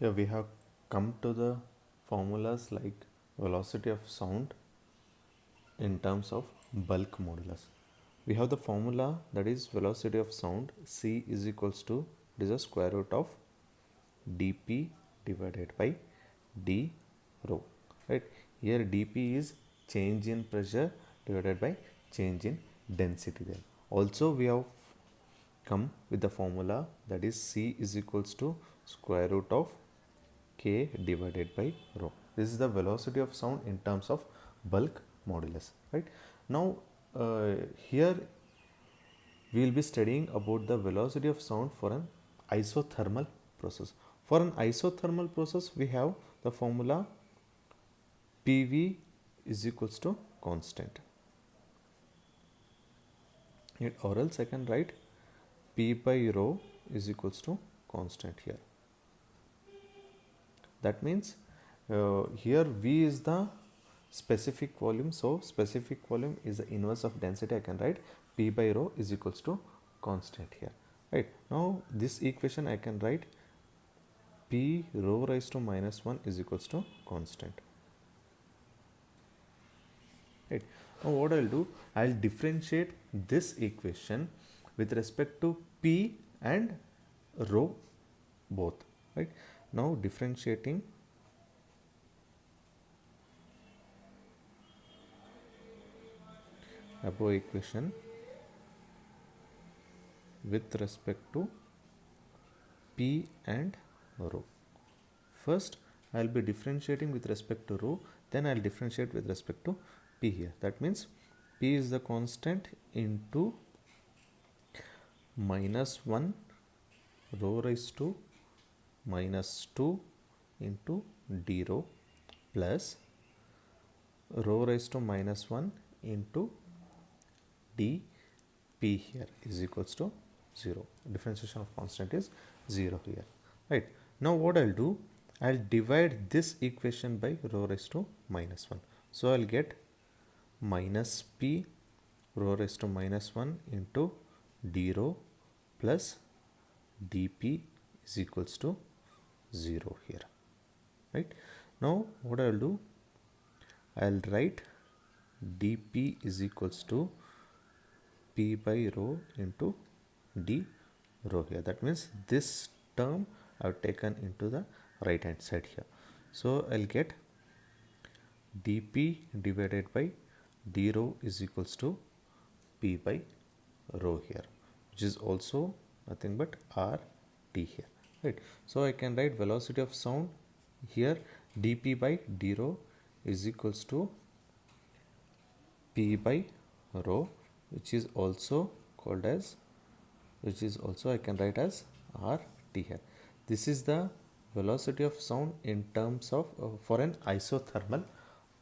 Yeah, we have come to the formulas like velocity of sound in terms of bulk modulus. We have the formula that is velocity of sound c is equals to, it is the square root of dp divided by d rho, right? Here dp is change in pressure divided by change in density there. Also we have come with the formula that is c is equals to square root of k divided by rho. This is the velocity of sound in terms of bulk modulus, right? Now here we will be studying about the velocity of sound for an isothermal process. For an isothermal process, we have the formula PV is equals to constant. Or else I can write P by rho is equals to constant here. That means here V is the specific volume. So specific volume is the inverse of density. I can write P by rho is equals to constant here. Right. Now this equation I can write P rho raised to minus 1 is equals to constant. Right. Now what I'll do, I'll differentiate this equation with respect to P and rho both. Right. Now differentiating above equation with respect to P and rho. First I'll be differentiating with respect to rho, then I'll differentiate with respect to P here. That means P is the constant into minus 1 rho raised to minus 2 into d rho plus rho raised to minus 1 into d p here is equals to 0. Differentiation of constant is 0 here, right? Now what I'll do, I'll divide this equation by rho raised to minus 1. So I'll get minus p rho raised to minus 1 into d rho plus dp is equals to 0 here, right? Now what I'll do, I'll write dp is equals to p by rho into d rho here. That means this term I've taken into the right hand side here. So I'll get dp divided by d rho is equals to p by rho here, which is also nothing but rt here, right? So I can write velocity of sound here dp by d rho is equals to p by rho, which is also called as, which is also I can write as rt here. This is the velocity of sound in terms of for an isothermal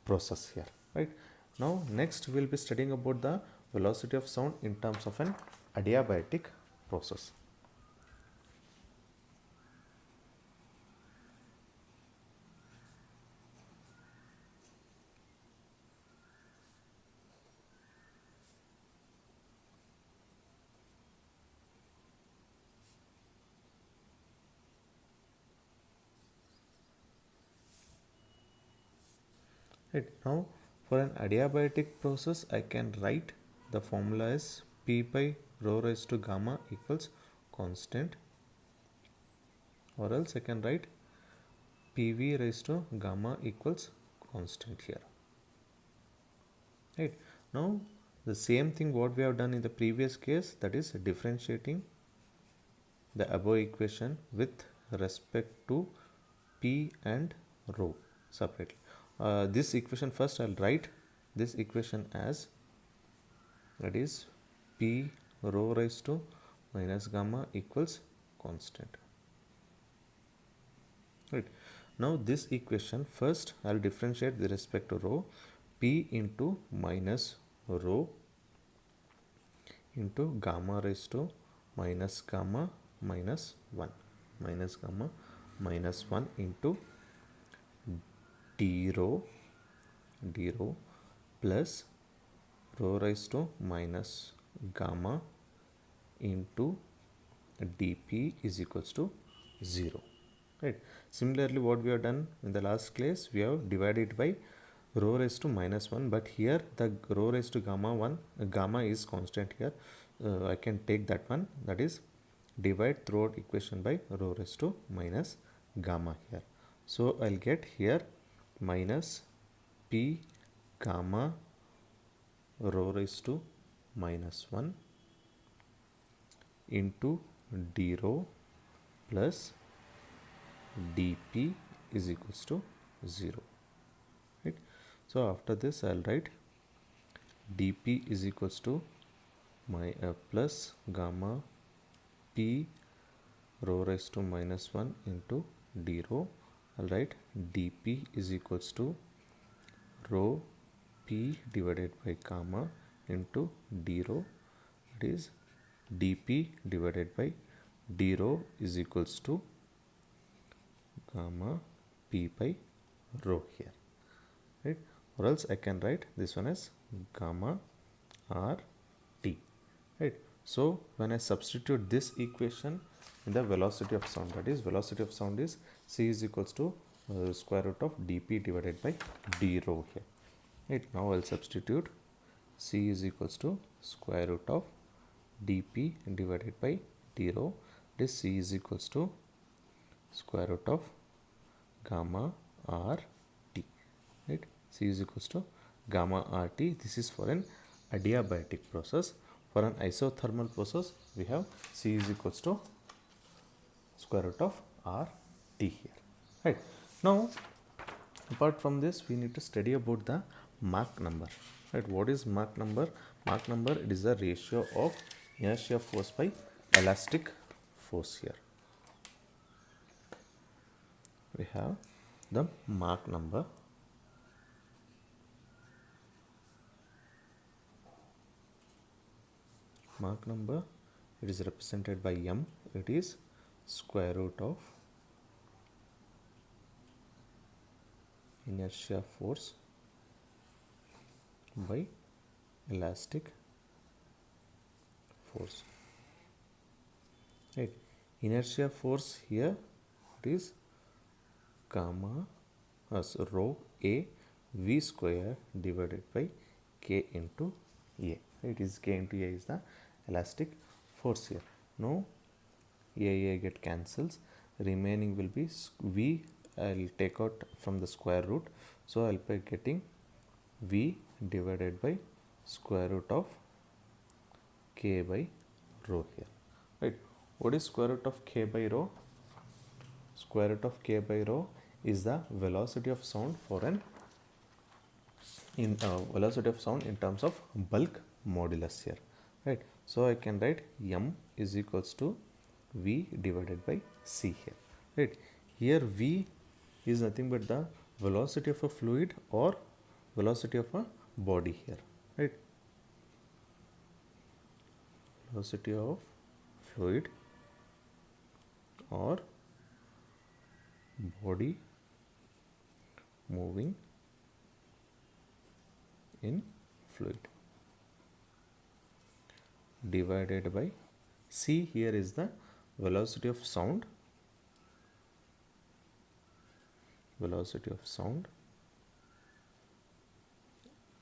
process here, right? Now next we'll be studying about the velocity of sound in terms of an adiabatic process. Right. Now for an adiabatic process I can write the formula as P by rho raised to gamma equals constant, or else I can write PV raised to gamma equals constant here. Right. Now the same thing what we have done in the previous case, that is differentiating the above equation with respect to P and rho separately. This equation first I'll write this equation as, that is P rho raised to minus gamma equals constant, right? Now this equation first I'll differentiate with respect to rho, P into minus rho into gamma raised to minus gamma minus 1, minus gamma minus 1 into d rho plus rho raised to minus gamma into dp is equals to 0. right? Similarly, what we have done in the last class, we have divided by rho raised to minus 1, but here the rho raised to gamma 1, gamma is constant here. I can take that one, that is divide throughout equation by rho raised to minus gamma here. So I'll get here minus p gamma rho raised to minus 1 into d rho plus dp is equals to 0, right? So after this I'll write dp is equals to my plus gamma p rho raised to minus 1 into d rho. I'll write dp is equals to rho p divided by gamma into d rho, it is dp divided by d rho is equals to gamma p by rho here, right? Or else I can write this one as gamma r t, right? So when I substitute this equation in the velocity of sound, that is velocity of sound is c is equals to square root of dp divided by d rho here, right? Now I'll substitute c is equals to square root of dp divided by d rho. This c is equals to square root of gamma r t, right? C is equals to gamma r t. This is for an adiabatic process. For an isothermal process, we have C is equals to square root of r t here, right? Now apart from this, we need to study about the Mach number, right? What is Mach number? Mach number, it is the ratio of inertia force by elastic force here. We have the Mach number. Mach number, it is represented by m. It is square root of inertia force by elastic force, right? Inertia force here, it is gamma as rho a v square divided by k into a. It is k into a is the elastic force here. Now a get cancels, remaining will be v. I'll take out from the square root, so I'll be getting v divided by square root of k by rho here, right? What is square root of k by rho? Square root of k by rho is the velocity of sound for an velocity of sound in terms of bulk modulus here, right? So I can write m is equals to v divided by c here, right? Here v is nothing but the velocity of a fluid or velocity of a body here, right? Velocity of fluid or body moving in fluid divided by c. Here is the velocity of sound, velocity of sound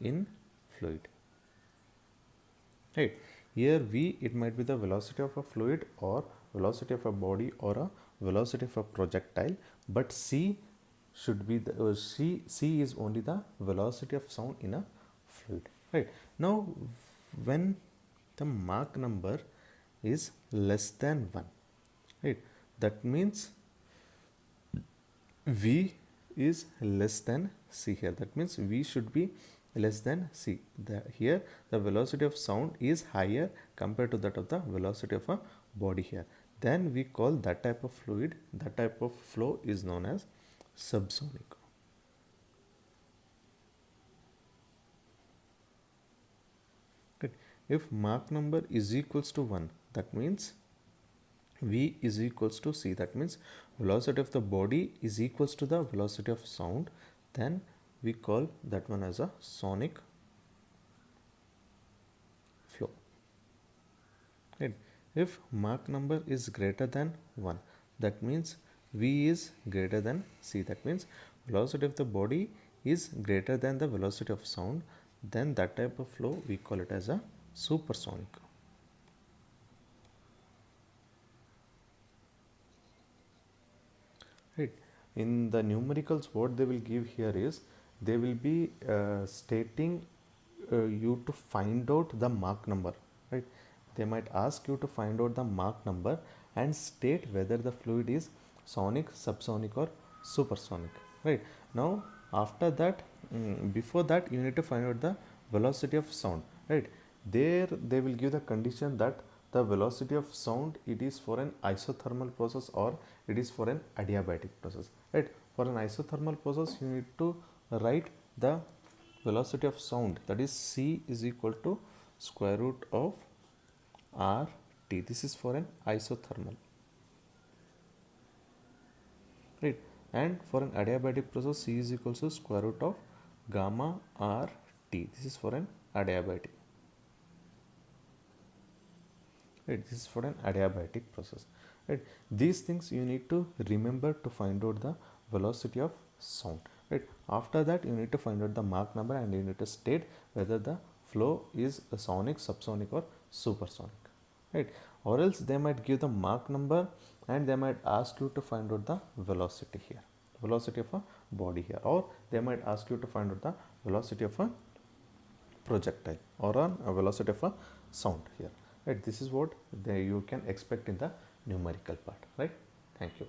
in fluid, right? Here v, it might be the velocity of a fluid or velocity of a body or a velocity of a projectile, but c should be the c is only the velocity of sound in a fluid, right? Now when the Mach number is less than 1, right, that means v is less than c here. That means v should be less than c. Here the velocity of sound is higher compared to that of the velocity of a body here. Then we call that type of fluid, that type of flow is known as subsonic. Okay. If Mach number is equals to 1, that means v is equals to c. That means velocity of the body is equals to the velocity of sound. Then we call that one as a sonic flow. Right. If Mach number is greater than 1, that means V is greater than c. That means velocity of the body is greater than the velocity of sound. Then that type of flow we call it as a supersonic. Right. In the numericals, what they will give here is they will be stating you to find out the Mach number. Right. They might ask you to find out the Mach number and state whether the fluid is sonic, subsonic, or supersonic. Right. Now, after that, before that, you need to find out the velocity of sound. Right. There, they will give the condition that the velocity of sound, it is for an isothermal process or it is for an adiabatic process. Right. For an isothermal process, you need to write the velocity of sound, that is c is equal to square root of RT. This is for an isothermal. Right. And for an adiabatic process, c is equal to square root of gamma RT. This is for an adiabatic. Right. This is for an adiabatic process. Right. These things you need to remember to find out the velocity of sound. Right. After that, you need to find out the Mach number and you need to state whether the flow is a sonic, subsonic, or supersonic. Right. Or else they might give the Mach number and they might ask you to find out the velocity here, velocity of a body here, or they might ask you to find out the velocity of a projectile or a velocity of a sound here. Right. This is what you can expect in the numerical part. Right. Thank you.